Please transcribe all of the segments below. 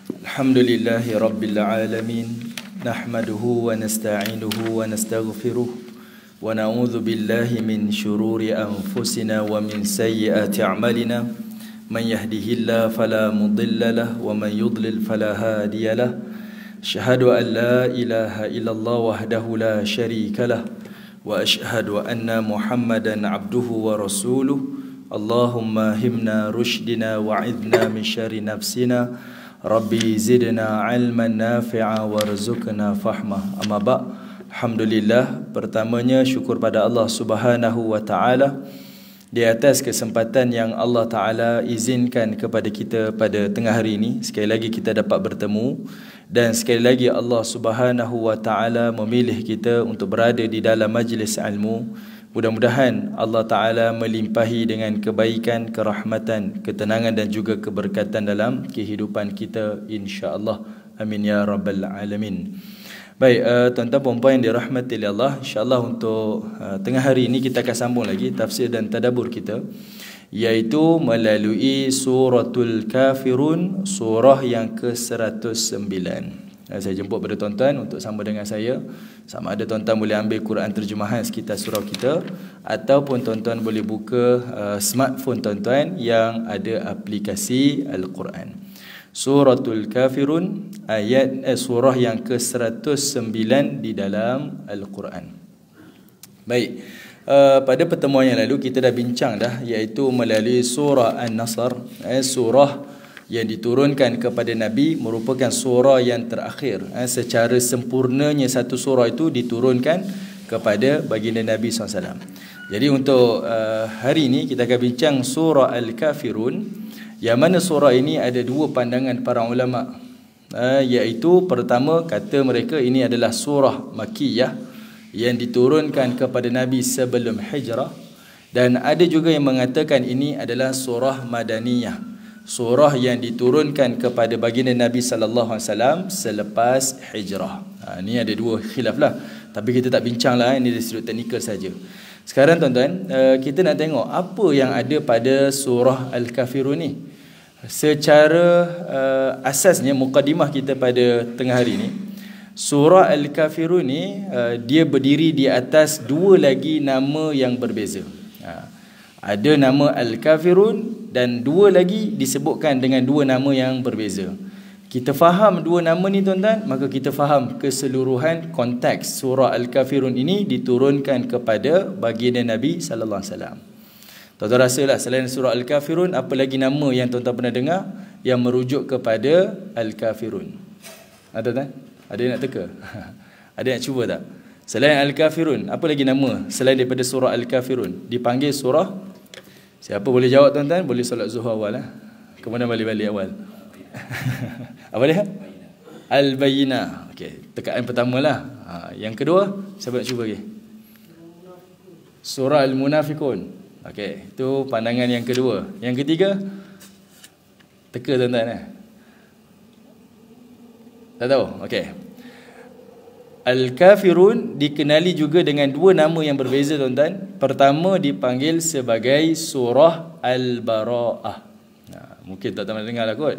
Alhamdulillahi Rabbil Alamin. Nahmaduhu wa nasta'inuhu wa nastaghfiruh. Wa na'udzu billahi min syururi anfusina wa min sayyiati a'malina. Man yahdihillahu fala mudilla lahu wa man yudlil fala hadiya lahu. Asyhadu an la ilaha illallah wahdahu la syarika lahu wa asyhadu anna Muhammadan abduhu wa rasuluh. Allahumma himna rushdina wa'idna min syarri nafsina. Rabbi zidna ilman nafi'a warzuqna fahma. Amma ba', alhamdulillah, pertamanya syukur pada Allah Subhanahu wa taala di atas kesempatan yang Allah taala izinkan kepada kita pada tengah hari ini. Sekali lagi kita dapat bertemu, dan sekali lagi Allah Subhanahu wa taala memilih kita untuk berada di dalam majlis ilmu. Mudah-mudahan Allah Ta'ala melimpahi dengan kebaikan, kerahmatan, ketenangan dan juga keberkatan dalam kehidupan kita, insya-Allah. Amin ya rabbal alamin. Baik, tuan-tuan dan puan yang dirahmati oleh Allah, insya-Allah untuk tengah hari ini kita akan sambung lagi tafsir dan tadabbur kita, iaitu melalui suratul Kafirun, surah yang ke-109. Saya jemput pada tuan-tuan untuk sama dengan saya. Sama ada tuan-tuan boleh ambil Quran terjemahan sekitar surau kita, ataupun tuan-tuan boleh buka smartphone tuan-tuan yang ada aplikasi Al-Quran. Suratul Kafirun, surah yang ke-109 di dalam Al-Quran. Baik, pada pertemuan yang lalu kita dah bincang dah, iaitu melalui surah An-Nasr, surah yang diturunkan kepada Nabi, merupakan surah yang terakhir. Secara sempurnanya satu surah itu diturunkan kepada baginda Nabi SAW. Jadi untuk hari ini kita akan bincang surah Al-Kafirun, yang mana surah ini ada dua pandangan para ulama, iaitu pertama, kata mereka ini adalah surah Makkiyah yang diturunkan kepada Nabi sebelum hijrah, dan ada juga yang mengatakan ini adalah surah Madaniyah, surah yang diturunkan kepada baginda Nabi sallallahu alaihi wasallam selepas hijrah. Ini ada dua khilaf lah, tapi kita tak bincang lah, ini dari sudut teknikal saja. Sekarang tuan-tuan, kita nak tengok apa yang ada pada surah Al-Kafirun ni. Secara asasnya, mukadimah kita pada tengah hari ni, surah Al-Kafirun ni dia berdiri di atas dua lagi nama yang berbeza. Ada nama Al-Kafirun dan dua lagi disebutkan dengan dua nama yang berbeza. Kita faham dua nama ni tuan-tuan, maka kita faham keseluruhan konteks surah Al-Kafirun ini diturunkan kepada baginda Nabi sallallahu alaihi wasallam. Tuan-tuan rasalah selain surah Al-Kafirun, apa lagi nama yang tuan-tuan pernah dengar yang merujuk kepada Al-Kafirun? Tuan-tuan? Ada yang nak teka? Ada yang nak cuba tak? Selain Al-Kafirun, apa lagi nama selain daripada surah Al-Kafirun dipanggil surah? Siapa boleh jawab tuan-tuan? Boleh solat zuhur awal lah. Kemudian balik-balik awal. Apa dia? Al-Bayyinah. Okey, tekaan pertama lah. Yang kedua, siapa nak cuba lagi? Surah Al-Munafiqun. Okey, itu pandangan yang kedua. Yang ketiga, teka tuan-tuan. Tak tahu? Okey. Al-Kafirun dikenali juga dengan dua nama yang berbeza tuan-tuan. Pertama dipanggil sebagai surah Al-Bara'ah. Mungkin tak pernah dengar lah kot.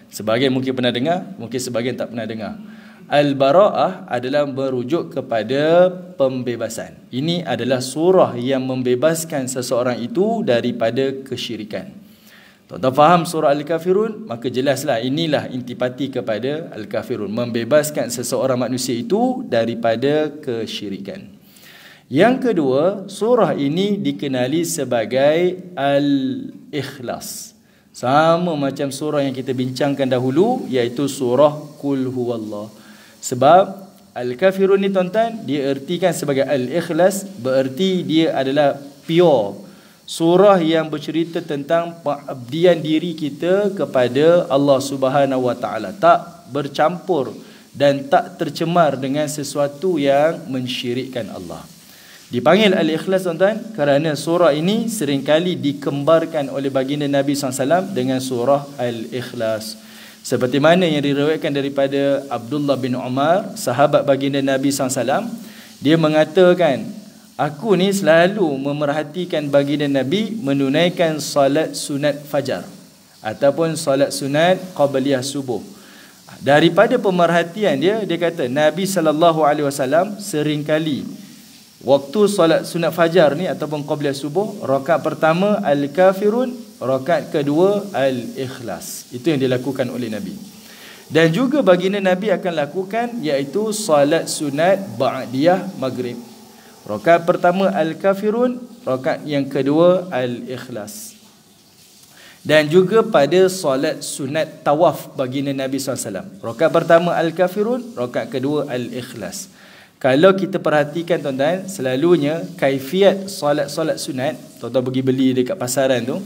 Sebagian mungkin pernah dengar, mungkin sebagian tak pernah dengar. Al-Bara'ah adalah merujuk kepada pembebasan. Ini adalah surah yang membebaskan seseorang itu daripada kesyirikan. Tuan-tuan faham surah Al-Kafirun, maka jelaslah inilah intipati kepada Al-Kafirun, membebaskan seseorang manusia itu daripada kesyirikan. Yang kedua, surah ini dikenali sebagai Al-Ikhlas. Sama macam surah yang kita bincangkan dahulu, iaitu surah Qul Huwallah. Sebab Al-Kafirun ni tuan-tuan diertikan sebagai Al-Ikhlas, bererti dia adalah pure. Surah yang bercerita tentang pengabdian diri kita kepada Allah Subhanahu wa taala, tak bercampur dan tak tercemar dengan sesuatu yang mensyirikkan Allah. Dipanggil Al-Ikhlas tuan-tuan kerana surah ini seringkali dikembarkan oleh baginda Nabi SAW dengan surah Al-Ikhlas. Seperti mana yang diriwayatkan daripada Abdullah bin Umar, sahabat baginda Nabi SAW, dia mengatakan, aku ni selalu memerhatikan baginda Nabi menunaikan salat sunat fajar ataupun salat sunat qabliyah subuh. Daripada pemerhatian dia kata Nabi SAW seringkali waktu solat sunat fajar ni ataupun qabliyah subuh, rakaat pertama Al-Kafirun, rakaat kedua Al-Ikhlas. Itu yang dilakukan oleh Nabi. Dan juga baginda Nabi akan lakukan iaitu solat sunat ba'diyah maghrib. Rakaat pertama Al-Kafirun, rakaat yang kedua Al-Ikhlas. Dan juga pada solat sunat tawaf baginda Nabi SAW, rakaat pertama Al-Kafirun, rakaat kedua Al-Ikhlas. Kalau kita perhatikan tuan-tuan, selalunya kaifiat solat-solat sunat, tuan-tuan pergi beli dekat pasaran tu,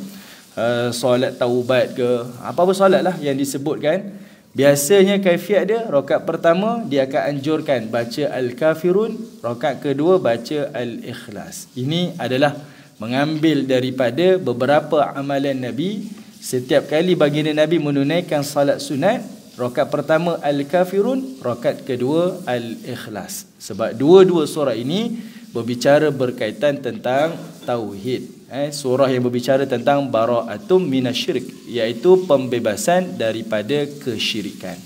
solat taubat ke, apa-apa solat lah yang disebutkan, biasanya kaifiat dia, rakaat pertama dia akan anjurkan baca Al-Kafirun, rakaat kedua baca Al-Ikhlas. Ini adalah mengambil daripada beberapa amalan Nabi. Setiap kali baginda Nabi menunaikan salat sunat, rakaat pertama Al-Kafirun, rakaat kedua Al-Ikhlas. Sebab dua-dua surah ini berbicara berkaitan tentang tauhid. Surah yang berbicara tentang bara'atum minasyirik, iaitu pembebasan daripada kesyirikan.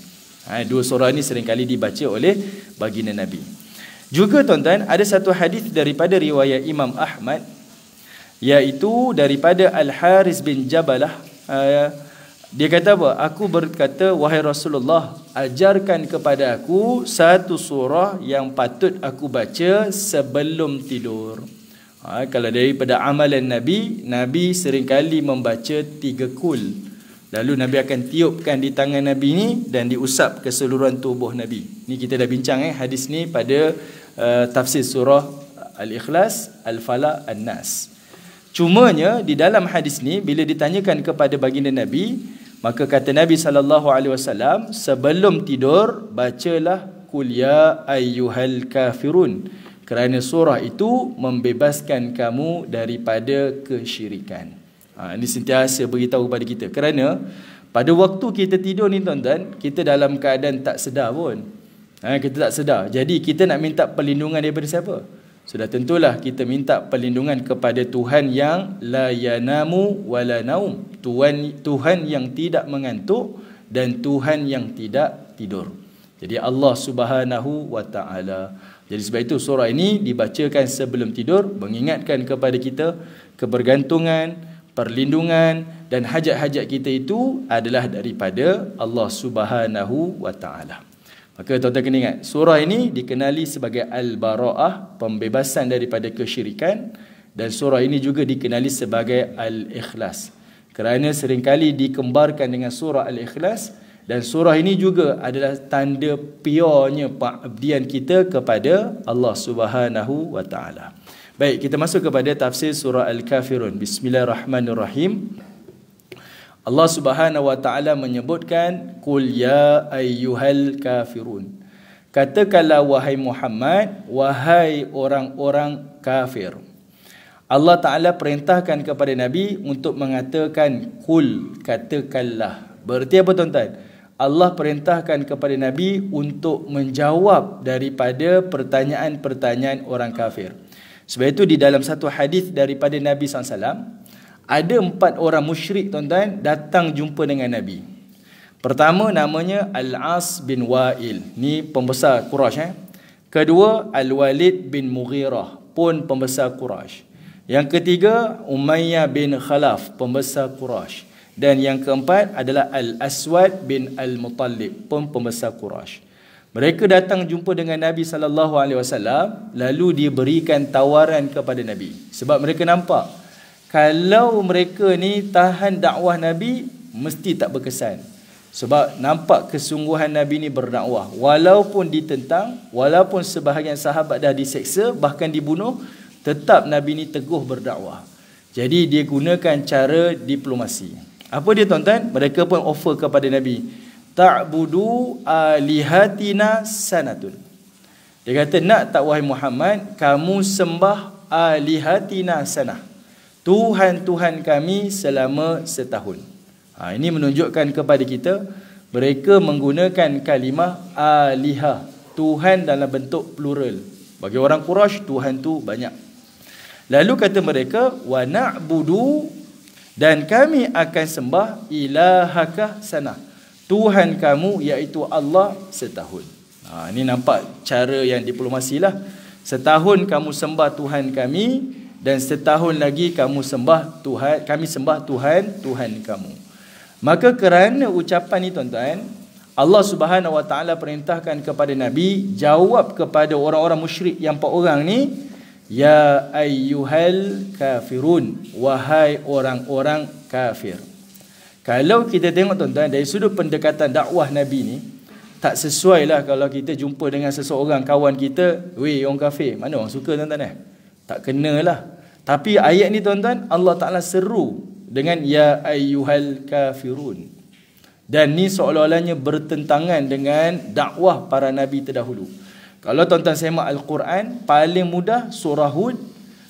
Dua surah ini seringkali dibaca oleh baginda Nabi. Juga tuan-tuan, ada satu hadis daripada riwayat Imam Ahmad, iaitu daripada Al-Haris bin Jabalah. Dia kata apa? Aku berkata, wahai Rasulullah, ajarkan kepada aku satu surah yang patut aku baca sebelum tidur. Kalau daripada amalan Nabi, Nabi seringkali membaca 3 kul. Lalu Nabi akan tiupkan di tangan Nabi ni dan diusap keseluruhan tubuh Nabi. Ni kita dah bincang hadis ni pada tafsir surah Al-Ikhlas, Al-Falaq, An-Nas. Cumanya di dalam hadis ni bila ditanyakan kepada baginda Nabi, maka kata Nabi SAW, sebelum tidur bacalah Qul ya ayyuhal kafirun, kerana surah itu membebaskan kamu daripada kesyirikan. Ini sentiasa beritahu kepada kita, kerana pada waktu kita tidur ni tuan-tuan, kita dalam keadaan tak sedar pun. Kita tak sedar. Jadi kita nak minta perlindungan daripada siapa? Sudah tentulah kita minta perlindungan kepada Tuhan yang la yanamu wa la naum. Tuhan yang tidak mengantuk dan Tuhan yang tidak tidur. Jadi Allah Subhanahu wa taala. Jadi sebab itu surah ini dibacakan sebelum tidur, mengingatkan kepada kita kebergantungan, perlindungan dan hajat-hajat kita itu adalah daripada Allah Subhanahu wa taala. Maka tuan-tuan kena ingat, surah ini dikenali sebagai Al-Bara'ah, pembebasan daripada kesyirikan, dan surah ini juga dikenali sebagai Al-Ikhlas, kerana seringkali dikembarkan dengan surah Al-Ikhlas, dan surah ini juga adalah tanda piornya pengabdian kita kepada Allah Subhanahu wa taala. Baik, kita masuk kepada tafsir surah Al-Kafirun. Bismillahirrahmanirrahim. Allah Subhanahu wa taala menyebutkan Qul ya ayyuhal kafirun. Katakanlah wahai Muhammad, wahai orang-orang kafir. Allah Taala perintahkan kepada Nabi untuk mengatakan Qul, katakanlah. Berarti apa tuan-tuan? Allah perintahkan kepada Nabi untuk menjawab daripada pertanyaan-pertanyaan orang kafir. Sebab itu di dalam satu hadis daripada Nabi SAW, ada 4 orang musyrik tuan-tuan datang jumpa dengan Nabi. Pertama namanya Al-As bin Wa'il, ni pembesar Quraisy. Kedua Al-Walid bin Mughirah, pun pembesar Quraisy. Yang ketiga Umayyah bin Khalaf, pembesar Quraisy. Dan yang keempat adalah Al-Aswad bin Al-Muttalib, pun pembesar Quraisy. Mereka datang jumpa dengan Nabi SAW, lalu diberikan tawaran kepada Nabi. Sebab mereka nampak kalau mereka ni tahan dakwah Nabi, mesti tak berkesan. Sebab nampak kesungguhan Nabi ni berdakwah. Walaupun ditentang, walaupun sebahagian sahabat dah diseksa, bahkan dibunuh, tetap Nabi ni teguh berdakwah. Jadi dia gunakan cara diplomasi. Apa dia tuan-tuan? Mereka pun offer kepada Nabi, ta'budu alihatina sanatun. Dia kata, nak tak wahai Muhammad, kamu sembah alihatina sanah, Tuhan-Tuhan kami selama setahun. Ini menunjukkan kepada kita, mereka menggunakan kalimah alihah, Tuhan dalam bentuk plural. Bagi orang Quraisy, Tuhan tu banyak. Lalu kata mereka, wa na'budu, dan kami akan sembah ilahaka sanah, Tuhan kamu iaitu Allah setahun. Ini nampak cara yang diplomasi lah. Setahun kamu sembah Tuhan kami, dan setahun lagi kamu sembah Tuhan, kami sembah Tuhan kamu. Maka kerana ucapan ni tuan-tuan, Allah Subhanahu Wa Taala perintahkan kepada Nabi jawab kepada orang-orang musyrik yang 4 orang ni, ya ayyuhal kafirun, wahai orang-orang kafir. Kalau kita tengok tuan-tuan dari sudut pendekatan dakwah Nabi ni, tak sesuai lah kalau kita jumpa dengan seseorang kawan kita, weh orang kafir, mana orang suka tuan-tuan tak kena lah. Tapi ayat ni tuan-tuan, Allah Ta'ala seru dengan ya ayyuhal kafirun. Dan ni seolah-olahnya bertentangan dengan dakwah para Nabi terdahulu. Kalau tuan-tuan semak Al-Quran, paling mudah surah Hud.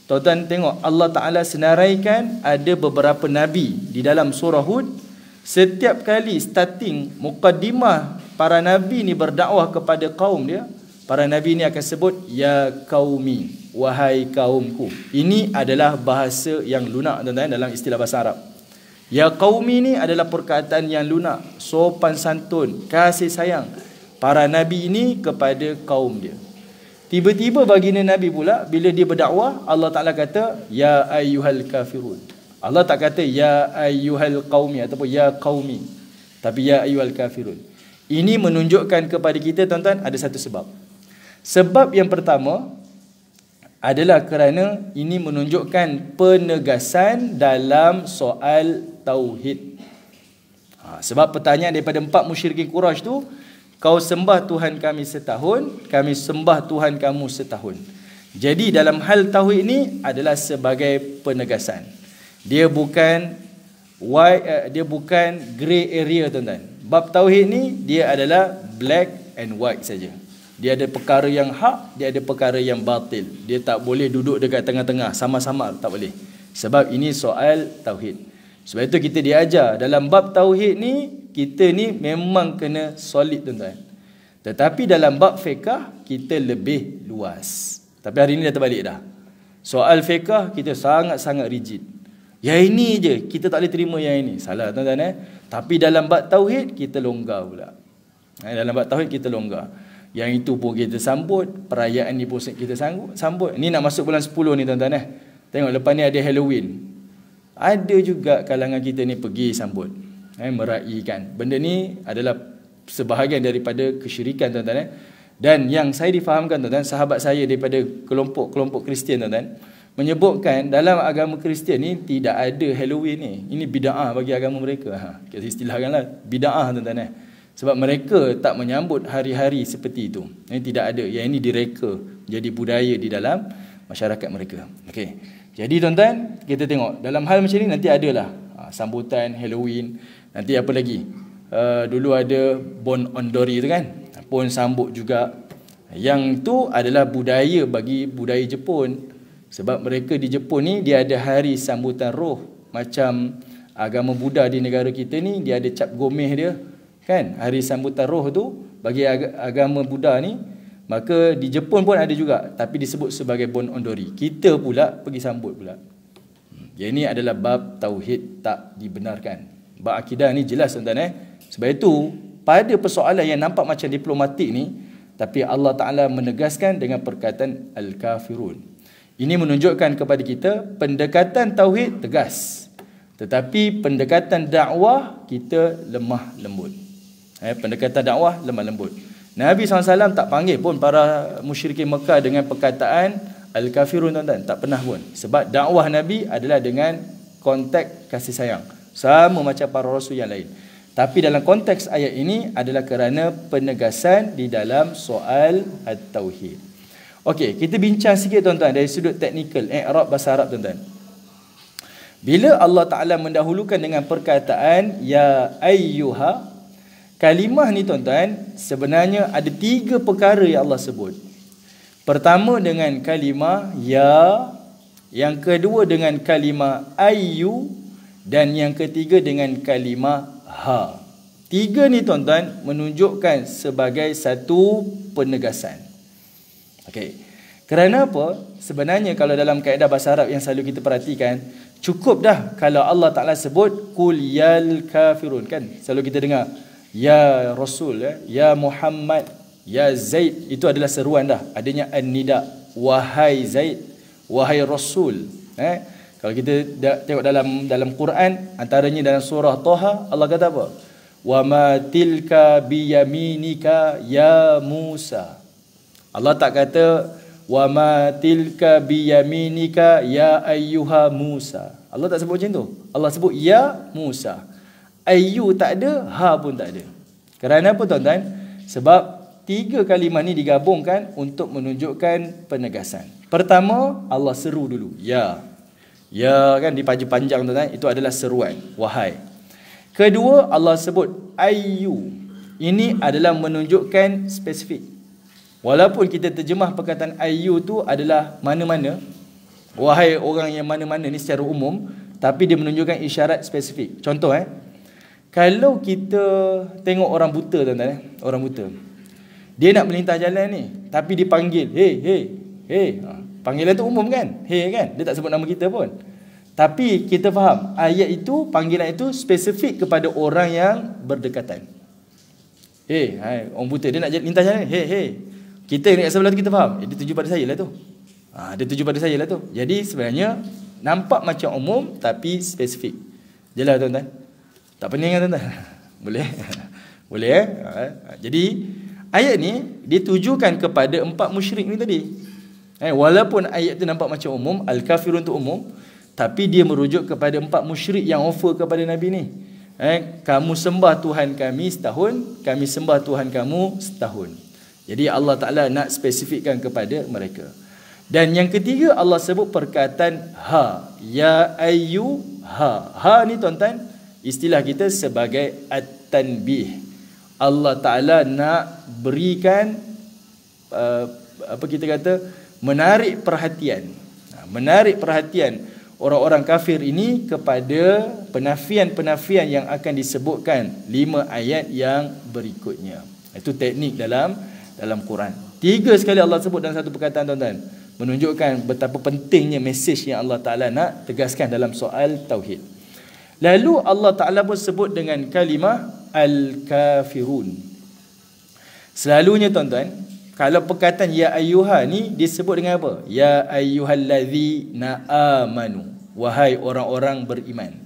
Tuan-tuan tengok Allah Ta'ala senaraikan ada beberapa Nabi di dalam surah Hud. Setiap kali starting muqaddimah para Nabi ni berdakwah kepada kaum dia, para Nabi ni akan sebut ya qaumi, wahai kaumku. Ini adalah bahasa yang lunak tuan-tuan dalam istilah bahasa Arab. Ya qaumi ni adalah perkataan yang lunak, sopan santun, kasih sayang para Nabi ini kepada kaum dia. Tiba-tiba baginda Nabi pula bila dia berdakwah, Allah Ta'ala kata ya ayyuhal kafirun. Allah tak kata ya ayyuhal qaumi ataupun ya qaumi, tapi ya ayyuhal kafirun. Ini menunjukkan kepada kita tuan-tuan ada satu sebab. Sebab yang pertama adalah kerana ini menunjukkan penegasan dalam soal tauhid. Sebab pertanyaan daripada 4 musyrikin Quraisy tu, kau sembah Tuhan kami setahun, kami sembah Tuhan kamu setahun. Jadi dalam hal tauhid ni adalah sebagai penegasan. Dia bukan grey area tuan-tuan. Bab tauhid ni dia adalah black and white saja. Dia ada perkara yang hak, dia ada perkara yang batil. Dia tak boleh duduk dekat tengah-tengah sama-sama, tak boleh. Sebab ini soal tauhid. Sebab itu kita diajar dalam bab tauhid ni, kita ni memang kena solid tuan-tuan. Tetapi dalam bab fiqh kita lebih luas. Tapi hari ni dah terbalik dah. Soal fiqh kita sangat-sangat rigid. Yang ini je kita tak boleh terima, yang ini salah tuan-tuan. Tapi dalam bab tauhid kita longgar pula. Dalam bab tauhid kita longgar. Yang itu pun kita sambut, perayaan ni pun kita sambut. Ni nak masuk bulan 10 ni tuan-tuan. Tengok lepas ni ada Halloween. Ada juga kalangan kita ni pergi sambut, meraihkan. Benda ni adalah sebahagian daripada kesyirikan tuan-tuan. Dan yang saya difahamkan tuan-tuan, sahabat saya daripada kelompok Kristian tuan-tuan menyebutkan dalam agama Kristian ni tidak ada Halloween ni. Ini bid'ah bagi agama mereka. Kita istilahkanlah bid'ah tuan-tuan. Sebab mereka tak menyambut hari-hari seperti itu. Ini tidak ada. Yang ini direka jadi budaya di dalam masyarakat mereka. Okey. Jadi tuan-tuan, kita tengok dalam hal macam ni nanti adalah sambutan Halloween. Nanti apa lagi? Dulu ada Bon Ondori tu kan. Pun sambut juga. Yang tu adalah budaya bagi budaya Jepun. Sebab mereka di Jepun ni dia ada hari sambutan roh. Macam agama Buddha di negara kita ni dia ada cap gomeh dia. Kan? Hari sambutan roh tu bagi agama Buddha ni. Maka di Jepun pun ada juga. Tapi disebut sebagai Bon Ondori. Kita pula pergi sambut pula. Yang ini adalah bab tauhid tak dibenarkan. Bab akidah ni jelas tuan-tuan. Sebab itu pada persoalan yang nampak macam diplomatik ni, tapi Allah Ta'ala menegaskan dengan perkataan Al-Kafirun. Ini menunjukkan kepada kita pendekatan tauhid tegas. Tetapi pendekatan dakwah kita lemah lembut. Pendekatan dakwah lemah lembut. Nabi SAW tak panggil pun para musyrikin Mekah dengan perkataan Al-Kafirun tuan-tuan. Tak pernah pun. Sebab dakwah Nabi adalah dengan konteks kasih sayang. Sama macam para rasul yang lain. Tapi dalam konteks ayat ini adalah kerana penegasan di dalam soal at-tauhid. Okey, kita bincang sikit tuan-tuan dari sudut teknikal i'rab bahasa Arab tuan-tuan. Bila Allah Ta'ala mendahulukan dengan perkataan ya ayyuha, kalimah ni tuan-tuan sebenarnya ada 3 perkara yang Allah sebut. Pertama dengan kalimah ya, yang kedua dengan kalimah ayyu, dan yang ketiga dengan kalimah ha. 3 ni tuan-tuan menunjukkan sebagai satu penegasan. Okey. Kerana apa? Sebenarnya kalau dalam kaedah bahasa Arab yang selalu kita perhatikan, cukup dah kalau Allah Ta'ala sebut Qul yal kafirun, kan? Selalu kita dengar Ya Rasul, ya Muhammad, ya Zaid, itu adalah seruan dah. Adanya an-nida, wahai Zaid, wahai Rasul. Kalau kita tengok dalam Quran, antaranya dalam surah Taha, Allah kata apa? Wa ma tilka biyaminika ya Musa. Allah tak kata wa ma tilka biyaminika ya ayyuha Musa. Allah tak sebut macam tu. Allah sebut ya Musa. Ayyu tak ada, ha pun tak ada. Kerana apa tuan-tuan? Sebab tiga kalimah ni digabungkan untuk menunjukkan penegasan. Pertama, Allah seru dulu. Ya. Ya kan dipanjang-panjang tuan-tuan, itu adalah seruan, wahai. Kedua, Allah sebut ayyu. Ini adalah menunjukkan spesifik. Walaupun kita terjemah perkataan ayyu tu adalah mana-mana, wahai orang yang mana-mana ni secara umum, tapi dia menunjukkan isyarat spesifik. Contoh kalau kita tengok orang buta tuan-tuan, orang buta. Dia nak melintah jalan ni, tapi dipanggil, hey. Panggilan tu umum kan? Hey kan? Dia tak sebut nama kita pun. Tapi kita faham, ayat itu, panggilan itu spesifik kepada orang yang berdekatan. Orang buta, dia nak lintah jalan, hey. Kita yang kat sebelah tu kita faham, dia tuju pada saya lah tu. Dia tuju pada saya lah tu. Jadi sebenarnya nampak macam umum tapi spesifik. Jelas tuan-tuan? Tak pening kan tuan-tuan? Boleh? Boleh Jadi ayat ni ditujukan kepada 4 musyrik ni tadi. Walaupun ayat tu nampak macam umum, al-kafirun tu umum, tapi dia merujuk kepada 4 musyrik yang offer kepada Nabi ni. Kamu sembah Tuhan kami setahun, kami sembah Tuhan kamu setahun. Jadi Allah Ta'ala nak spesifikkan kepada mereka. Dan yang ketiga, Allah sebut perkataan ha. Ya ayyu ha. Ha ni tuan-tuan, istilah kita sebagai at-tanbih. Allah Ta'ala nak berikan menarik perhatian. Menarik perhatian orang-orang kafir ini kepada penafian-penafian yang akan disebutkan 5 ayat yang berikutnya. Itu teknik dalam Quran. 3 sekali Allah sebut dalam satu perkataan tuan-tuan, menunjukkan betapa pentingnya mesej yang Allah Ta'ala nak tegaskan dalam soal tauhid. Lalu Allah Ta'ala pun sebut dengan kalimah al-kafirun. Selalunya tuan-tuan, kalau perkataan ya ayyuha ni disebut dengan apa? Ya ayyuhallazina amanu, wahai orang-orang beriman.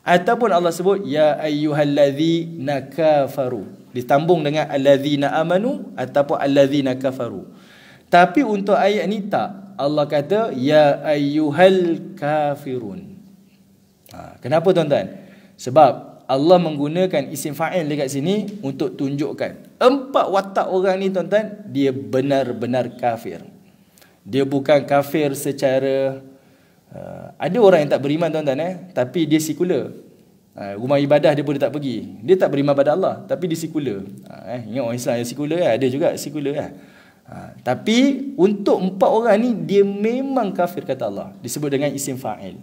Ataupun Allah sebut ya ayyuhallazina kafaru, ditambung dengan allazina amanu ataupun allazina kafaru. Tapi untuk ayat ni tak. Allah kata ya ayyuhal kafirun. Kenapa tuan-tuan? Sebab Allah menggunakan isim fa'il dekat sini untuk tunjukkan 4 watak orang ni tuan-tuan, dia benar-benar kafir. Dia bukan kafir secara ada orang yang tak beriman tuan-tuan tapi dia sekular. Rumah ibadah dia pun dia tak pergi. Dia tak beriman pada Allah tapi dia sekular. Ingat orang Islam yang sekular ada juga sekular tapi untuk 4 orang ni dia memang kafir kata Allah. Disebut dengan isim fa'il.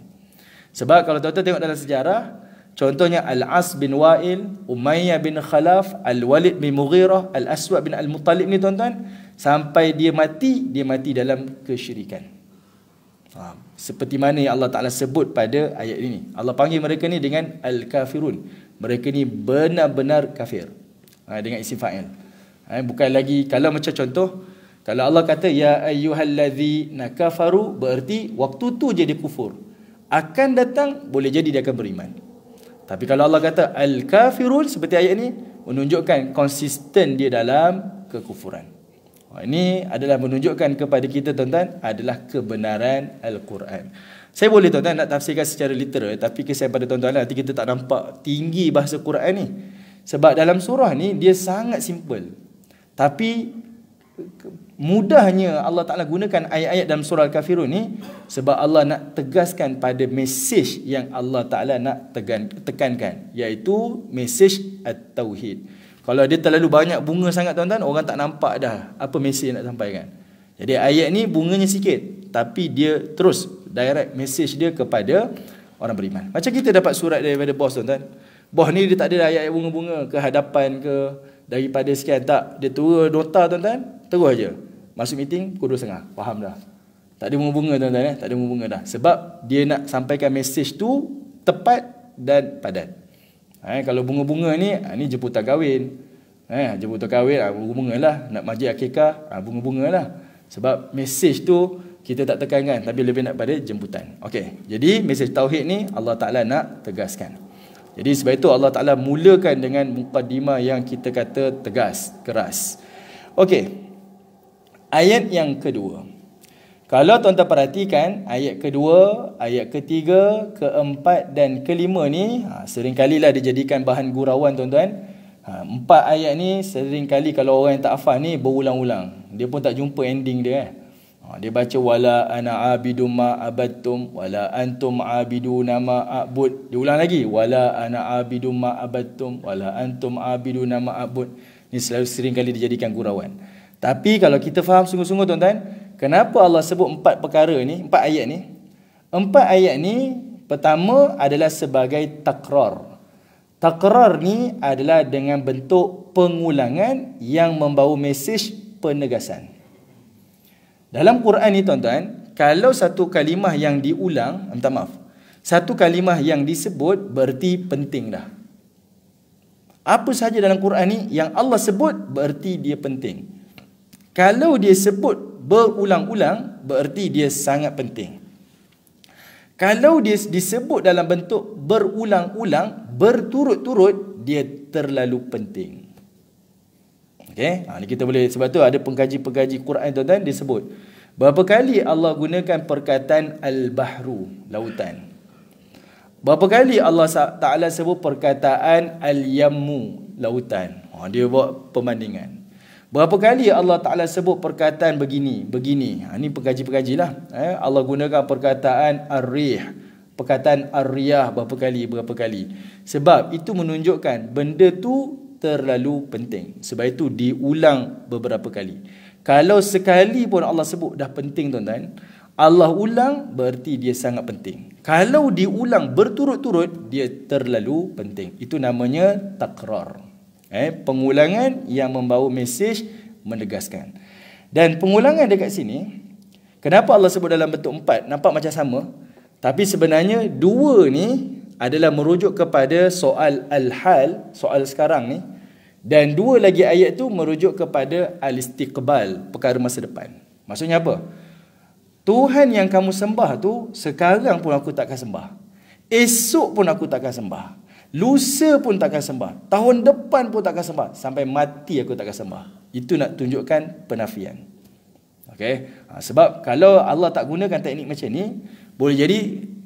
Sebab kalau tuan-tuan tengok dalam sejarah, contohnya Al-As bin Wa'il, Umayyah bin Khalaf, Al-Walid bin Mughirah, Al-Aswad bin Al-Muttalib ni tuan-tuan, sampai dia mati dalam kesyirikan. Seperti mana yang Allah Ta'ala sebut pada ayat ini. Allah panggil mereka ni dengan Al-Kafirun. Mereka ni benar-benar kafir. Dengan isim fa'il. Bukan lagi, kalau macam contoh, kalau Allah kata ya ayyuhallazina kafaru, berarti waktu tu je dia kufur. Akan datang boleh jadi dia akan beriman. Tapi kalau Allah kata al-kafirun seperti ayat ni, menunjukkan konsisten dia dalam kekufuran. Ini adalah menunjukkan kepada kita tuan-tuan adalah kebenaran Al-Quran. Saya boleh tuan-tuan nak tafsirkan secara literal, tapi kisah pada tuan-tuan nanti kita tak nampak tinggi bahasa Quran ni. Sebab dalam surah ni dia sangat simple. Tapi mudahnya Allah Ta'ala gunakan ayat-ayat dalam surah Al-Kafirun ni sebab Allah nak tegaskan pada mesej yang Allah Ta'ala nak tekankan, iaitu mesej at-tauhid. Kalau dia terlalu banyak bunga sangat tuan-tuan, orang tak nampak dah apa mesej nak sampaikan. Jadi ayat ni bunganya sikit, tapi dia terus direct mesej dia kepada orang beriman. Macam kita dapat surat daripada bos tuan-tuan. Bos ni dia tak ada ayat bunga-bunga ke hadapan ke daripada sekian, tak. Dia turun nota tuan-tuan, terus aja. Masuk meeting pukul 2.30. Faham dah. Tak ada bunga-bunga tuan-tuan tak ada bunga-bunga dah. Sebab dia nak sampaikan mesej tu tepat dan padat. Kalau bunga-bunga ni jemputan kahwin. Jemputan kahwin, bunga-bunga lah. Nak majlis akikah, bunga-bunga lah. Sebab mesej tu kita tak tekankan, tapi lebih nak pada jemputan. Okey. Jadi mesej tauhid ni Allah Taala nak tegaskan. Jadi sebab itu Allah Taala mulakan dengan mukadimah yang kita kata tegas, keras. Okey. Ayat yang kedua. Kalau tuan-tuan perhatikan, ayat kedua, ayat ketiga, keempat dan kelima ni seringkalilah dijadikan bahan gurauan tuan-tuan. 4 ayat ni seringkali kalau orang yang tak hafal ni berulang-ulang. Dia pun tak jumpa ending dia. Dia baca wala ana abidum ma abattum wala antum abiduna ma a'bud. Dia ulang lagi wala ana abidum ma abattum wala antum abiduna ma a'bud. Ni selalu seringkali dijadikan gurauan. Tapi kalau kita faham sungguh-sungguh tuan-tuan, kenapa Allah sebut 4 perkara ni, 4 ayat ni? 4 ayat ni pertama adalah sebagai takrar. Takrar ni adalah dengan bentuk pengulangan yang membawa mesej penegasan. Dalam Quran ni tuan-tuan, kalau satu kalimah yang diulang, minta maaf, satu kalimah yang disebut berarti penting dah. Apa sahaja dalam Quran ni yang Allah sebut berarti dia penting. Kalau dia sebut berulang-ulang berarti dia sangat penting. Kalau dia disebut dalam bentuk berulang-ulang, berturut-turut, dia terlalu penting. Okey, ni kita boleh, sebab tu ada pengkaji-pengkaji Quran tuan-tuan dia sebut berapa kali Allah gunakan perkataan al-bahru, lautan. Berapa kali Allah Taala sebut perkataan al-yammu, lautan. Dia buat perbandingan. Berapa kali Allah Taala sebut perkataan begini. Ni pengkaji-pengkaji lah. Allah gunakan perkataan ar-rih, perkataan ar-riyah berapa kali. Sebab itu menunjukkan benda tu terlalu penting. Sebab itu diulang beberapa kali. Kalau sekali pun Allah sebut dah penting tuan-tuan, Allah ulang berarti dia sangat penting. Kalau diulang berturut-turut, dia terlalu penting. Itu namanya takrar. Pengulangan yang membawa mesej menegaskan. Dan pengulangan dekat sini, kenapa Allah sebut dalam bentuk 4? Nampak macam sama, tapi sebenarnya 2 ni adalah merujuk kepada soal al-hal, soal sekarang ni, dan 2 lagi ayat tu merujuk kepada al-istiqbal, perkara masa depan. Maksudnya apa? Tuhan yang kamu sembah tu sekarang pun aku takkan sembah, esok pun aku takkan sembah, lusa pun takkan sembah, tahun depan pun takkan sembah, sampai mati aku takkan sembah. Itu nak tunjukkan penafian. Okey, sebab kalau Allah tak gunakan teknik macam ni, boleh jadi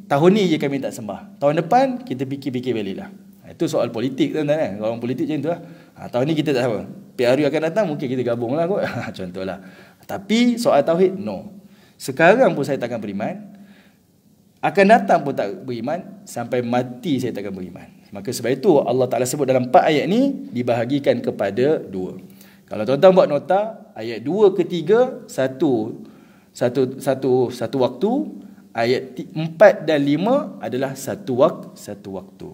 tahun ni je kami tak sembah, tahun depan kita fikir-fikir balik lah. Itu soal politik tuan-tuan. Orang politik macam tu lah. Tahun ni kita tak apa, PRU akan datang, mungkin kita gabung lah kot. Contohlah. Tapi soal tauhid, no. Sekarang pun saya takkan beriman, akan datang pun tak beriman, sampai mati saya takkan beriman. Maka sebab itu Allah Ta'ala sebut dalam 4 ayat ni dibahagikan kepada 2. Kalau tuan-tuan buat nota, ayat 2 ke 3 satu waktu, ayat 4 dan 5 adalah satu waktu.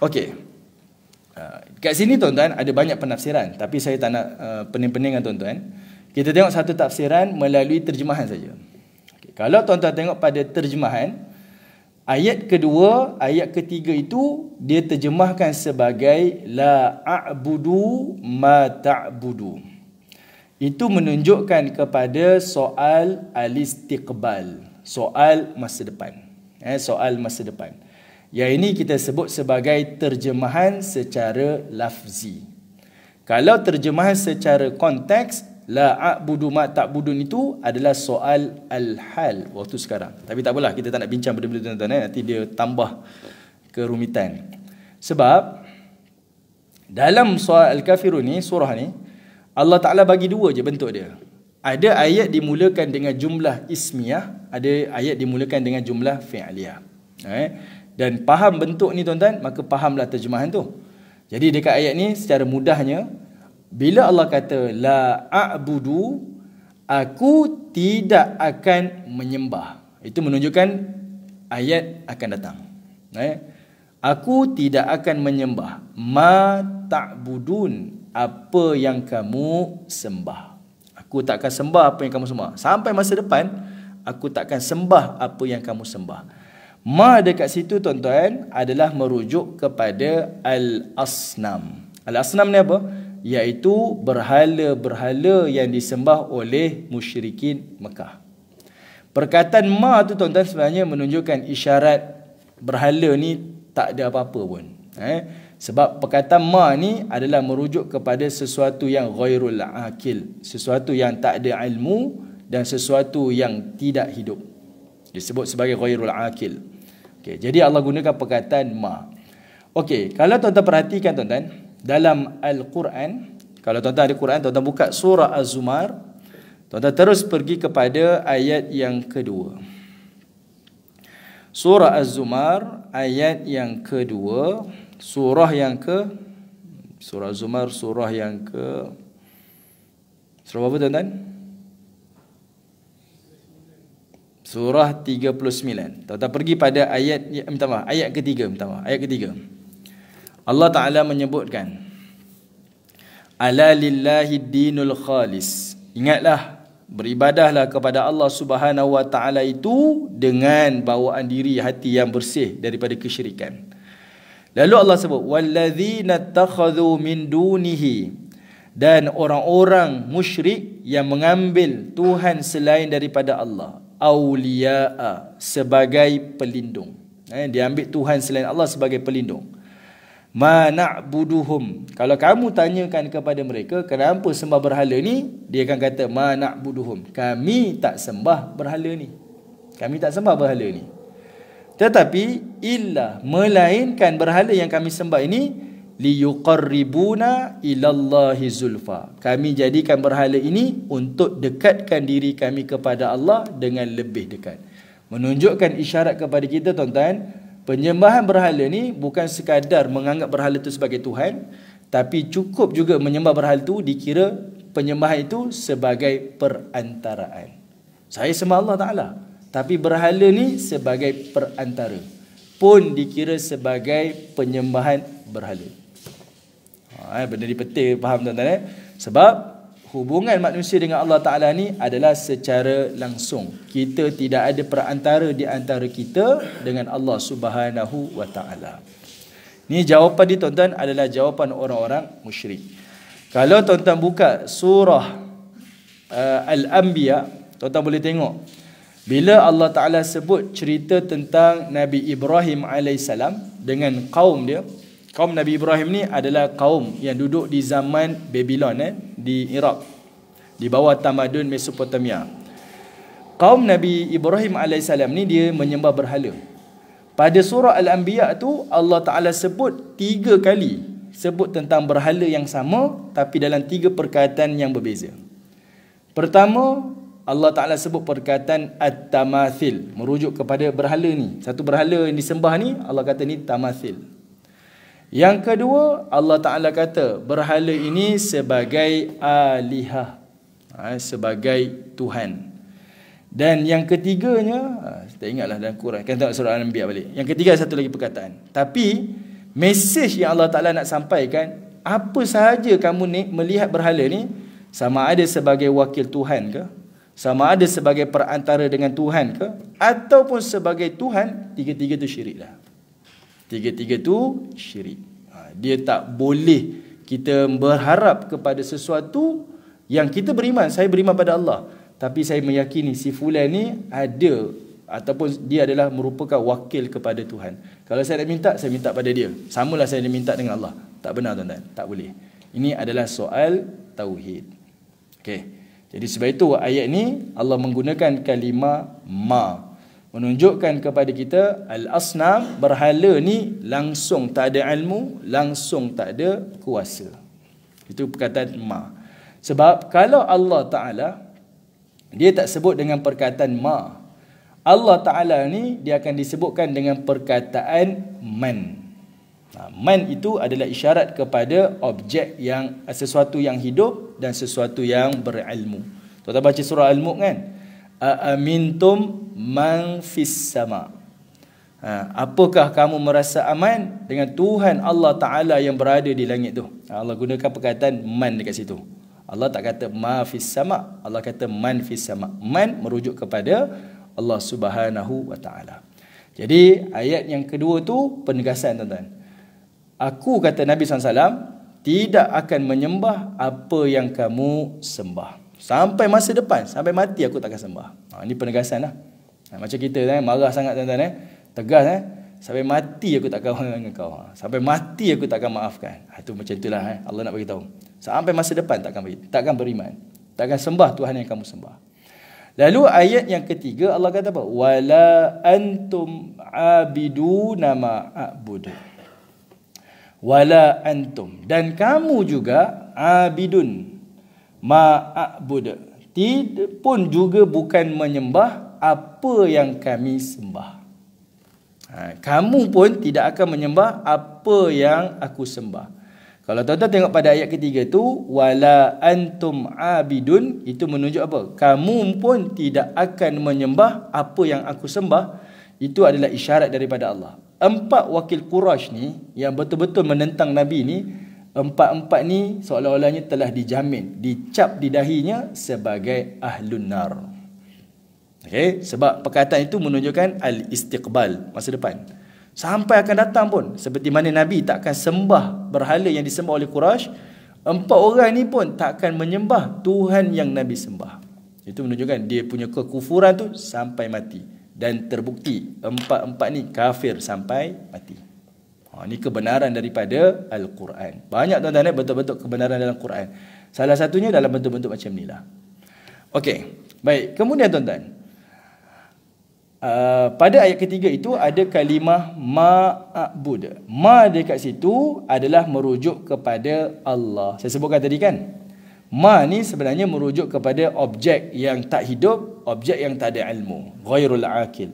Okey. Kat sini tuan-tuan ada banyak penafsiran, tapi saya tak nak pening-pening dengan tuan-tuan. Kita tengok satu tafsiran melalui terjemahan saja. Okay. Kalau tuan-tuan tengok pada terjemahan, ayat kedua, ayat ketiga itu dia terjemahkan sebagai la a'budu ma ta'budu. Itu menunjukkan kepada soal al-istiqbal, soal masa depan. Soal masa depan. Yang ini kita sebut sebagai terjemahan secara lafzi. Kalau terjemahan secara konteks, la a'budu ma ta'budun itu adalah soal al-hal waktu sekarang. Tapi tak apalah, kita tak nak bincang benda-benda tuan-tuan, nanti dia tambah kerumitan. Sebab dalam soal al-kafirun ni, surah ni, Allah Ta'ala bagi 2 je bentuk dia. Ada ayat dimulakan dengan jumlah ismiyah, ada ayat dimulakan dengan jumlah fi'liyah. Dan faham bentuk ni tuan-tuan, maka fahamlah terjemahan tu. Jadi dekat ayat ni secara mudahnya, bila Allah kata la a'budu, aku tidak akan menyembah, itu menunjukkan ayat akan datang. Aku tidak akan menyembah ma ta'budun, apa yang kamu sembah. Aku tak akan sembah apa yang kamu sembah. Sampai masa depan, aku tak akan sembah apa yang kamu sembah. Ma dekat situ tuan-tuan adalah merujuk kepada al-asnam. Al-asnam ni apa? Iaitu berhala-berhala yang disembah oleh musyrikin Mekah. Perkataan ma tu tuan-tuan sebenarnya menunjukkan isyarat berhala ni tak ada apa-apa pun. Sebab perkataan ma ni adalah merujuk kepada sesuatu yang ghairul akil, sesuatu yang tak ada ilmu dan sesuatu yang tidak hidup. Disebut sebagai ghairul akil. Okey, jadi Allah gunakan perkataan ma. Okey, kalau tuan-tuan perhatikan tuan-tuan, dalam Al-Quran, kalau tuan-tuan ada Quran, tuan-tuan buka surah Az-Zumar, tuan-tuan terus pergi kepada ayat yang kedua. Surah Az-Zumar, ayat yang kedua, surah Az-Zumar, surah apa tuan-tuan? Surah 39. Tuan-tuan pergi pada ayat ketiga. Allah Ta'ala menyebutkan, ala lillahi dinul khalis. Ingatlah, beribadahlah kepada Allah Subhanahu wa Ta'ala itu dengan bawaan diri hati yang bersih daripada kesyirikan. Lalu Allah sebut walladzina takhadhu min dunihi, dan orang-orang musyrik yang mengambil Tuhan selain daripada Allah, awliya'a, sebagai pelindung. Dia ambil Tuhan selain Allah sebagai pelindung. Ma na'buduhum, kalau kamu tanyakan kepada mereka kenapa sembah berhala ni, dia akan kata ma na'buduhum, kami tak sembah berhala ni. Tetapi illa, melainkan berhala yang kami sembah ini, liyuqarribuna ilallahi zulfa, kami jadikan berhala ini untuk dekatkan diri kami kepada Allah dengan lebih dekat. Menunjukkan isyarat kepada kita tuan-tuan, penyembahan berhala ni bukan sekadar menganggap berhala itu sebagai Tuhan, tapi cukup juga menyembah berhala itu dikira penyembahan itu sebagai perantaraan. Saya sembah Allah Ta'ala, tapi berhala ni sebagai perantara, pun dikira sebagai penyembahan berhala. Benda ni penting faham tuan-tuan. Sebab hubungan manusia dengan Allah Ta'ala ni adalah secara langsung. Kita tidak ada perantara di antara kita dengan Allah Subhanahu wa Ta'ala. Ni jawapan ni tuan-tuan adalah jawapan orang-orang musyrik. Kalau tuan-tuan buka surah Al-Anbiya, tuan-tuan boleh tengok bila Allah Ta'ala sebut cerita tentang Nabi Ibrahim AS dengan kaum dia. Kaum Nabi Ibrahim ni adalah kaum yang duduk di zaman Babylon di Iraq, di bawah tamadun Mesopotamia. Kaum Nabi Ibrahim AS ni dia menyembah berhala. Pada surah Al-Anbiya tu Allah Ta'ala sebut 3 kali sebut tentang berhala yang sama, tapi dalam 3 perkataan yang berbeza. Pertama, Allah Ta'ala sebut perkataan at-tamathil, merujuk kepada berhala ni. Satu berhala yang disembah ni Allah kata ni tamathil. Yang kedua, Allah Ta'ala kata berhala ini sebagai alihah, sebagai Tuhan. Dan yang ketiganya, tak ingatlah dalam Quran, kan tengok surah Al-Anbiya balik. Yang ketiga satu lagi perkataan. Tapi mesej yang Allah Ta'ala nak sampaikan, apa sahaja kamu melihat berhala ni, sama ada sebagai wakil Tuhan ke, sama ada sebagai perantara dengan Tuhan ke, ataupun sebagai Tuhan, tiga-tiga tu syirik dah. Tiga-tiga tu syirik. Dia tak boleh kita berharap kepada sesuatu yang kita beriman. Saya beriman pada Allah, tapi saya meyakini si fulan ni ada ataupun dia adalah merupakan wakil kepada Tuhan. Kalau saya nak minta, saya minta pada dia. Samalah saya nak minta dengan Allah. Tak benar tuan-tuan, tak boleh. Ini adalah soal tauhid. Okey. Jadi sebab itu ayat ni Allah menggunakan kalimah ma, menunjukkan kepada kita al-asnam, berhala ni langsung tak ada ilmu, langsung tak ada kuasa. Itu perkataan ma. Sebab kalau Allah Ta'ala dia tak sebut dengan perkataan ma, Allah Ta'ala ni dia akan disebutkan dengan perkataan man. Man itu adalah isyarat kepada objek yang, sesuatu yang hidup dan sesuatu yang berilmu. Tuan-tuan baca surah Al-Mulk kan? Amintum man fis sama. Apakah kamu merasa aman dengan Tuhan Allah Ta'ala yang berada di langit tu? Allah gunakan perkataan man dekat situ. Allah tak kata ma fis sama, Allah kata man fis sama. Man merujuk kepada Allah Subhanahu wa Ta'ala. Jadi ayat yang kedua tu penegasan tuan-tuan. Aku, kata Nabi SAW, tidak akan menyembah apa yang kamu sembah. Sampai masa depan, sampai mati aku takkan sembah. Ini penegasan lah. Macam kita marah sangat tuan-tuan, tegas sampai mati aku takkan dengan kau. Sampai mati aku takkan maafkan. Itu macam itulah Allah nak bagi tahu. Sampai masa depan takkan beriman. Takkan sembah Tuhan yang kamu sembah. Lalu ayat yang ketiga Allah kata apa? Wala antum abiduna ma a'budu. Wala antum, dan kamu juga abidun ma a'budu, pun juga bukan menyembah apa yang kami sembah. Kamu pun tidak akan menyembah apa yang aku sembah. Kalau tuan-tuan tengok pada ayat ketiga tu, wala antum abidun, itu menunjuk apa? Kamu pun tidak akan menyembah apa yang aku sembah. Itu adalah isyarat daripada Allah. Empat wakil Quraisy ni yang betul-betul menentang Nabi ni, empat-empat ni seolah-olahnya telah dijamin, dicap di dahinya sebagai ahlun nar. Okey, sebab perkataan itu menunjukkan al-istiqbal, masa depan. Sampai akan datang pun, seperti mana Nabi tak akan sembah berhala yang disembah oleh Quraisy, empat orang ni pun tak akan menyembah Tuhan yang Nabi sembah. Itu menunjukkan dia punya kekufuran tu sampai mati. Dan terbukti empat-empat ni kafir sampai mati. Ini kebenaran daripada Al-Quran. Banyak tuan-tuan betul-betul kebenaran dalam Quran. Salah satunya dalam bentuk-bentuk macam ni lah. Okey, baik. Kemudian tuan-tuan, pada ayat ketiga itu ada kalimah ma'abud. Ma dekat situ adalah merujuk kepada Allah. Saya sebutkan tadi kan, ma ni sebenarnya merujuk kepada objek yang tak hidup, objek yang tak ada ilmu, ghairul akil.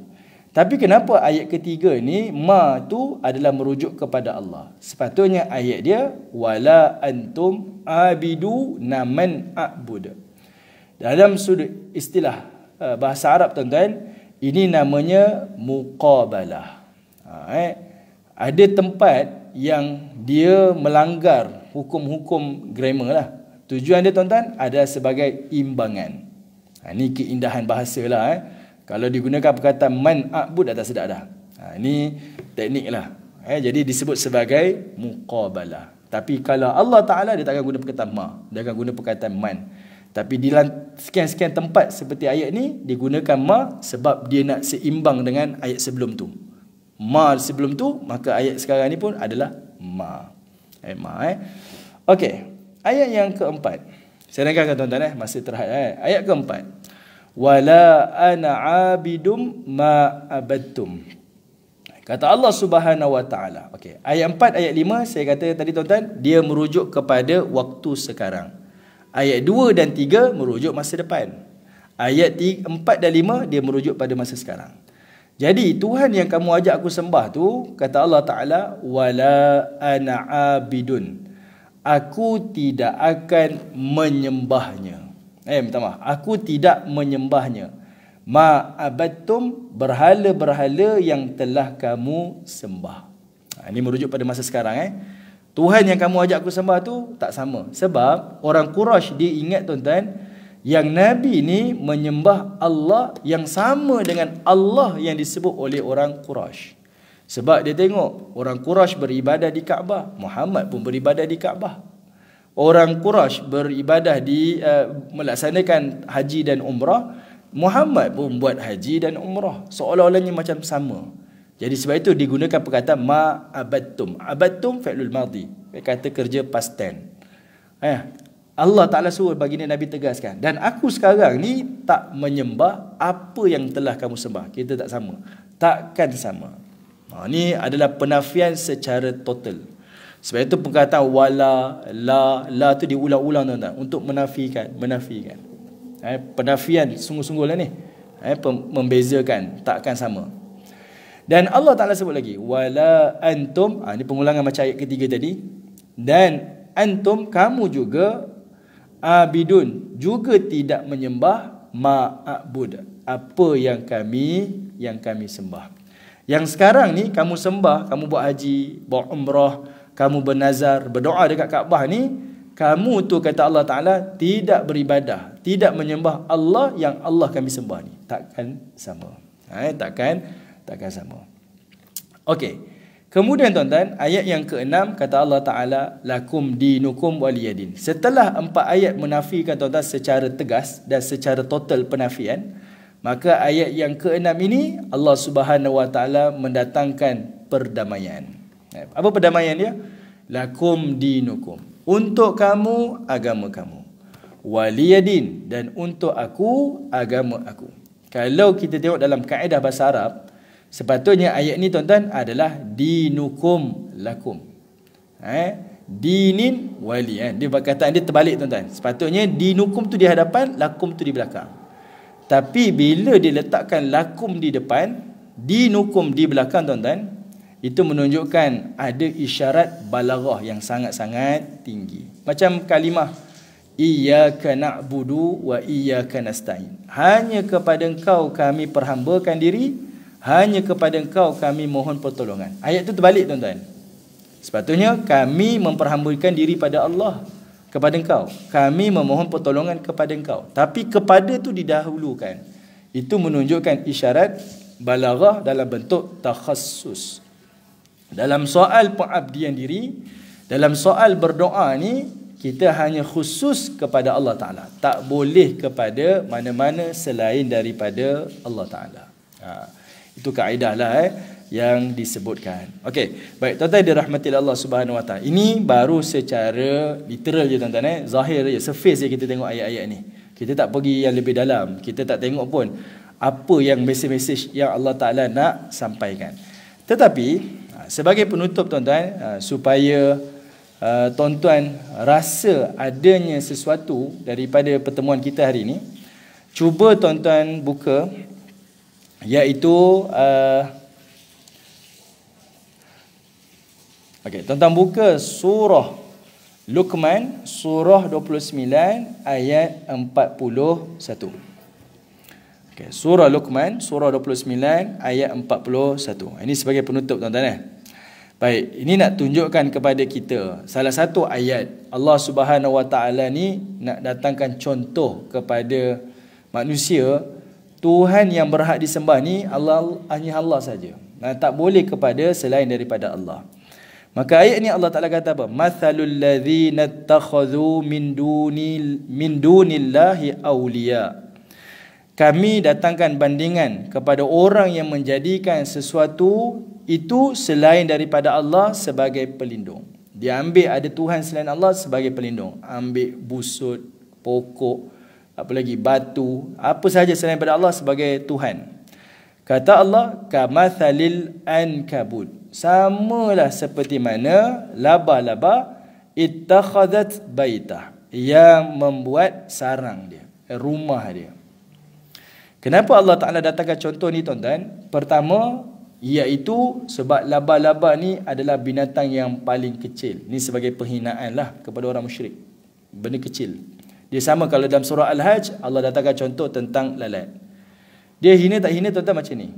Tapi kenapa ayat ketiga ni ma tu adalah merujuk kepada Allah? Sepatutnya ayat dia wala antum abidu naman a'bud. Dalam sudut istilah bahasa Arab tuan-tuan, ini namanya muqabalah. Ada tempat yang dia melanggar hukum-hukum grammar lah. Tujuan dia tuan-tuan adalah sebagai imbangan. Ini keindahan bahasa lah. Kalau digunakan perkataan man a'bud dah sedap dah. Ini teknik lah. Jadi disebut sebagai muqabalah. Tapi kalau Allah Ta'ala dia tak akan guna perkataan ma. Dia akan guna perkataan man. Tapi di sekian-sekian tempat seperti ayat ni digunakan ma sebab dia nak seimbang dengan ayat sebelum tu. Ma sebelum tu, maka ayat sekarang ni pun adalah ma. Okey. Ayat yang keempat. Saya rangkakan tuan-tuan masih terhad. Ayat keempat. Wala ana abidum ma abadtum. Kata Allah Subhanahu wa taala. Okey. Ayat 4, ayat 5 saya kata tadi tuan-tuan, dia merujuk kepada waktu sekarang. Ayat 2 dan 3 merujuk masa depan. Ayat 4 dan 5 dia merujuk pada masa sekarang. Jadi Tuhan yang kamu ajak aku sembah tu, kata Allah Taala, wala ana abidun. Aku tidak akan menyembahnya. Minta maaf. Aku tidak menyembahnya. Ma'abadtum, berhala-berhala yang telah kamu sembah. Ini merujuk pada masa sekarang. Tuhan yang kamu ajak aku sembah tu tak sama. Sebab orang Quraisy dia ingat tuan-tuan, yang Nabi ni menyembah Allah yang sama dengan Allah yang disebut oleh orang Quraisy. Sebab dia tengok orang Quraisy beribadah di Kaabah, Muhammad pun beribadah di Kaabah. Orang Quraisy beribadah di melaksanakan haji dan umrah, Muhammad pun buat haji dan umrah. Seolah-olahnya macam sama. Jadi sebab itu digunakan perkataan ma'abadtum. Abadtum fi'lul madhi. Kata kerja past tense. Allah Ta'ala suruh baginda Nabi tegaskan. Dan aku sekarang ni tak menyembah apa yang telah kamu sembah. Kita tak sama. Takkan sama. Ini adalah penafian secara total. Sebab itu perkataan wala, la tu diulang-ulang tuan-tuan untuk menafikan. Penafian sungguh-sungguh lah ni. Membezakan, takkan sama. Dan Allah Ta'ala sebut lagi, wala antum, ini pengulangan macam ayat ketiga tadi. Dan antum, kamu juga, abidun, juga tidak menyembah ma'abud, apa yang kami sembah. Yang sekarang ni kamu sembah, kamu buat haji, buat umrah, kamu bernazar, berdoa dekat Kaabah ni, kamu tu kata Allah Ta'ala tidak beribadah, tidak menyembah Allah yang Allah kami sembah ni. Takkan sama. Takkan sama. Okey. Kemudian tuan-tuan, ayat yang ke-6 kata Allah Ta'ala, lakum dinukum waliyadin. Setelah 4 ayat menafikan tuan-tuan secara tegas dan secara total penafian, maka ayat yang ke-6 ini Allah Subhanahu Wa Ta'ala mendatangkan perdamaian. Apa perdamaian dia? Lakum dinukum. Untuk kamu, agama kamu. Waliyadin. Dan untuk aku, agama aku. Kalau kita tengok dalam kaedah bahasa Arab, sepatutnya ayat ni tuan-tuan adalah dinukum lakum. Dinin wali. Dia perkataan dia terbalik tuan-tuan. Sepatutnya dinukum tu di hadapan, lakum tu di belakang. Tapi bila dia letakkan lakum di depan, dinukum di belakang tuan-tuan, itu menunjukkan ada isyarat balaghah yang sangat-sangat tinggi. Macam kalimah iyyaka na'budu wa iyyaka nasta'in. Hanya kepada engkau kami perhambakan diri, hanya kepada engkau kami mohon pertolongan. Ayat itu terbalik tuan-tuan. Sepatutnya kami memperhambakan diri pada Allah, kepada engkau. Kami memohon pertolongan kepada engkau. Tapi kepada itu didahulukan. Itu menunjukkan isyarat balaghah dalam bentuk takhassus. Dalam soal pengabdian diri, dalam soal berdoa ni, kita hanya khusus kepada Allah Ta'ala. Tak boleh kepada mana-mana selain daripada Allah Ta'ala. Itu kaedah lah yang disebutkan. Okey, baik tuan-tuan dirahmati Allah Subhanahu Wa Taala. Ini baru secara literal je tuan-tuan zahir je, surface je kita tengok ayat-ayat ni. Kita tak pergi yang lebih dalam. Kita tak tengok pun apa yang mesej-mesej yang Allah Taala nak sampaikan. Tetapi sebagai penutup tuan-tuan, supaya tuan-tuan rasa adanya sesuatu daripada pertemuan kita hari ini, cuba tuan-tuan buka, iaitu okey, tuan-tuan buka surah Luqman, surah 29 ayat 41. Okey, surah Luqman, surah 29 ayat 41. Ini sebagai penutup tuan-tuan. Baik, ini nak tunjukkan kepada kita salah satu ayat Allah Subhanahu Wa Taala ni nak datangkan contoh kepada manusia. Tuhan yang berhak disembah ni hanya Allah saja. Tak boleh kepada selain daripada Allah. Maka ayat ni Allah Taala kata apa? Mathalul ladzina ittakhadhu min dunillahi awliya. Kami datangkan bandingan kepada orang yang menjadikan sesuatu itu selain daripada Allah sebagai pelindung. Dia ambil ada Tuhan selain Allah sebagai pelindung. Ambil busut, pokok, apa lagi, batu, apa sahaja selain daripada Allah sebagai Tuhan. Kata Allah, kamathalil ankabut. Samalah seperti mana laba-laba ittakhadhat baitah, yang membuat sarang dia, rumah dia. Kenapa Allah Ta'ala datangkan contoh ni tuan-tuan? Pertama, iaitu sebab laba-laba ni adalah binatang yang paling kecil. Ni sebagai penghinaan lah kepada orang musyrik. Benda kecil. Dia sama kalau dalam surah Al-Hajj, Allah datangkan contoh tentang lalat. Dia hina tak hina tuan-tuan macam ni.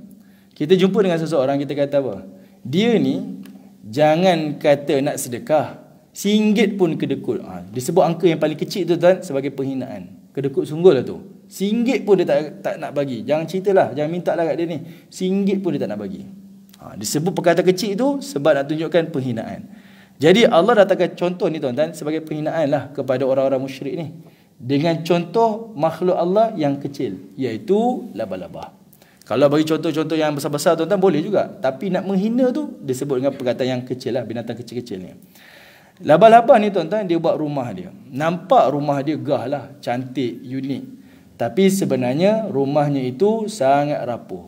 Kita jumpa dengan seseorang, kita kata apa? Dia ni, jangan kata nak sedekah, RM1 pun kedekut. Disebut angka yang paling kecil tu tuan sebagai penghinaan. Kedekut sungguh lah tu. RM1 pun dia tak nak bagi. Jangan ceritalah, jangan minta lah kat dia ni. RM1 pun dia tak nak bagi. Disebut perkataan kecil tu sebab nak tunjukkan penghinaan. Jadi Allah datangkan contoh ni tuan-tuan sebagai penghinaan lah kepada orang-orang musyrik ni. Dengan contoh makhluk Allah yang kecil, iaitu laba-laba. Kalau bagi contoh-contoh yang besar-besar tuan-tuan boleh juga. Tapi nak menghina tu disebut dengan perkataan yang kecil lah, binatang kecil-kecil ni. Laba-laba ni tuan-tuan dia buat rumah dia. Nampak rumah dia gah lah, cantik, unik. Tapi sebenarnya rumahnya itu sangat rapuh.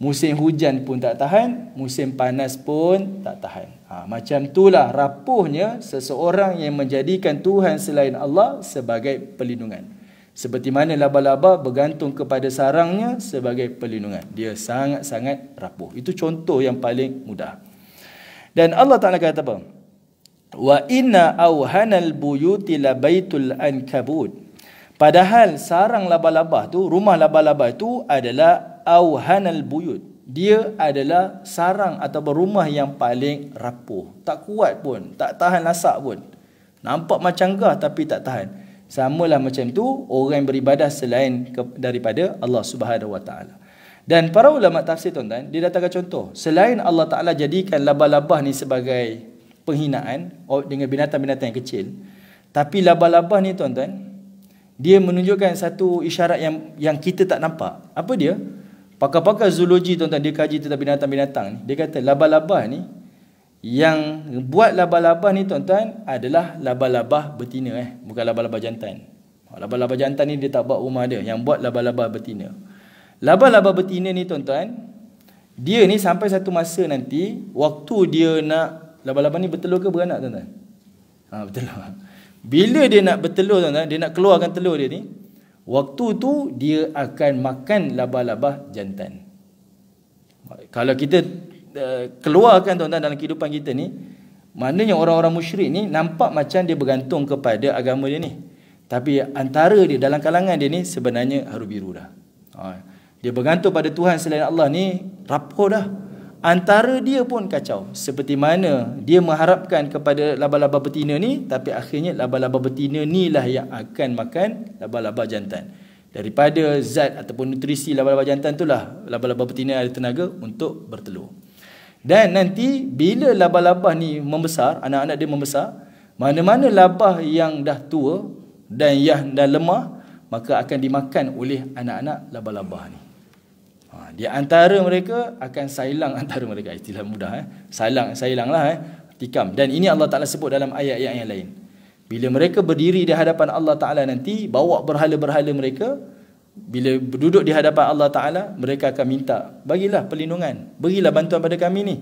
Musim hujan pun tak tahan, musim panas pun tak tahan. Macam itulah rapuhnya seseorang yang menjadikan Tuhan selain Allah sebagai pelindungan. Seperti mana laba-laba bergantung kepada sarangnya sebagai pelindungan. Dia sangat-sangat rapuh. Itu contoh yang paling mudah. Dan Allah Ta'ala kata apa? Wa inna awhanal buyuti labaitul ankabut. Padahal sarang laba-laba tu, rumah laba-laba itu adalah awhanal buyut. Dia adalah sarang atau rumah yang paling rapuh. Tak kuat pun, tak tahan lasak pun. Nampak macam gah tapi tak tahan. Samalah macam tu orang yang beribadah selain daripada Allah Subhanahu Wa Taala. Dan para ulama tafsir tuan-tuan, dia datangkan contoh. Selain Allah Ta'ala jadikan labah-labah ni sebagai penghinaan dengan binatang-binatang yang kecil, tapi labah-labah ni tuan-tuan, dia menunjukkan satu isyarat yang kita tak nampak. Apa dia? Pakar-pakar zoologi tuan-tuan, dia kaji tentang binatang-binatang ni. Dia kata labah-labah ni, yang buat labah-labah ni tuan-tuan adalah labah-labah betina, bukan labah-labah jantan. Labah-labah jantan ni dia tak buat rumah dia. Yang buat labah-labah betina. Labah-labah betina ni tuan-tuan, dia ni sampai satu masa nanti, waktu dia nak, labah-labah ni bertelur ke beranak tuan-tuan? Bertelur. Bila dia nak bertelur tuan-tuan, dia nak keluarkan telur dia ni, waktu tu dia akan makan labah-labah jantan. Kalau kita keluarkan tuan-tuan dalam kehidupan kita ni, maknanya orang-orang musyrik ni nampak macam dia bergantung kepada agama dia ni. Tapi antara dia, dalam kalangan dia ni sebenarnya haru biru dah. Dia bergantung pada Tuhan selain Allah ni rapuh dah. Antara dia pun kacau. Seperti mana dia mengharapkan kepada labah-labah betina ni, tapi akhirnya labah-labah betina ni lah yang akan makan labah-labah jantan. Daripada zat ataupun nutrisi labah-labah jantan itulah labah-labah betina ada tenaga untuk bertelur. Dan nanti bila labah-labah ni membesar, anak-anak dia membesar, mana-mana labah yang dah tua dan yang dah lemah, maka akan dimakan oleh anak-anak labah-labah ni. Di antara mereka akan sailang antara mereka. Istilah mudah. Sailang lah. Tikam. Dan ini Allah Ta'ala sebut dalam ayat-ayat yang lain. Bila mereka berdiri di hadapan Allah Ta'ala nanti, bawa berhala-berhala mereka, bila duduk di hadapan Allah Ta'ala, mereka akan minta, bagilah perlindungan, berilah bantuan pada kami ni.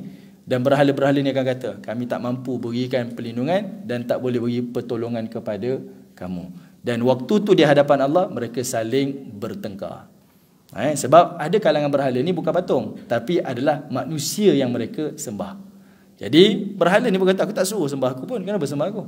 Dan berhala-berhala ni akan kata, kami tak mampu berikan perlindungan dan tak boleh beri pertolongan kepada kamu. Dan waktu tu di hadapan Allah, mereka saling bertengkar. Sebab ada kalangan berhala ni bukan patung, tapi adalah manusia yang mereka sembah. Jadi berhala ni berkata, aku tak suruh sembah aku pun, kenapa sembah aku?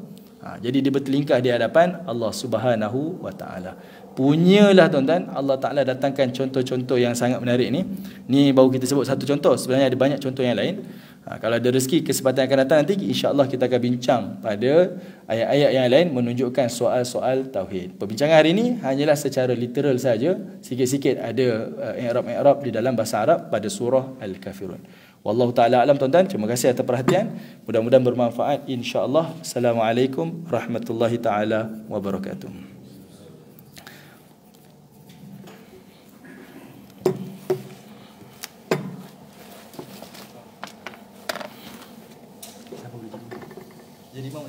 Jadi dia bertelingkah di hadapan Allah Subhanahu wa Ta'ala. Punyalah tuan-tuan, Allah Ta'ala datangkan contoh-contoh yang sangat menarik ni. Ni baru kita sebut satu contoh, sebenarnya ada banyak contoh yang lain. Kalau ada rezeki kesempatan yang akan datang nanti, insya-Allah kita akan bincang pada ayat-ayat yang lain menunjukkan soal-soal tauhid. Perbincangan hari ini hanyalah secara literal saja, sikit-sikit ada i'rab-i'rab di dalam bahasa Arab pada surah Al-Kafirun. Wallahu taala alam tuan-tuan, terima kasih atas perhatian. Mudah-mudahan bermanfaat insya-Allah. Assalamualaikum warahmatullahi taala wabarakatuh. Jadi imam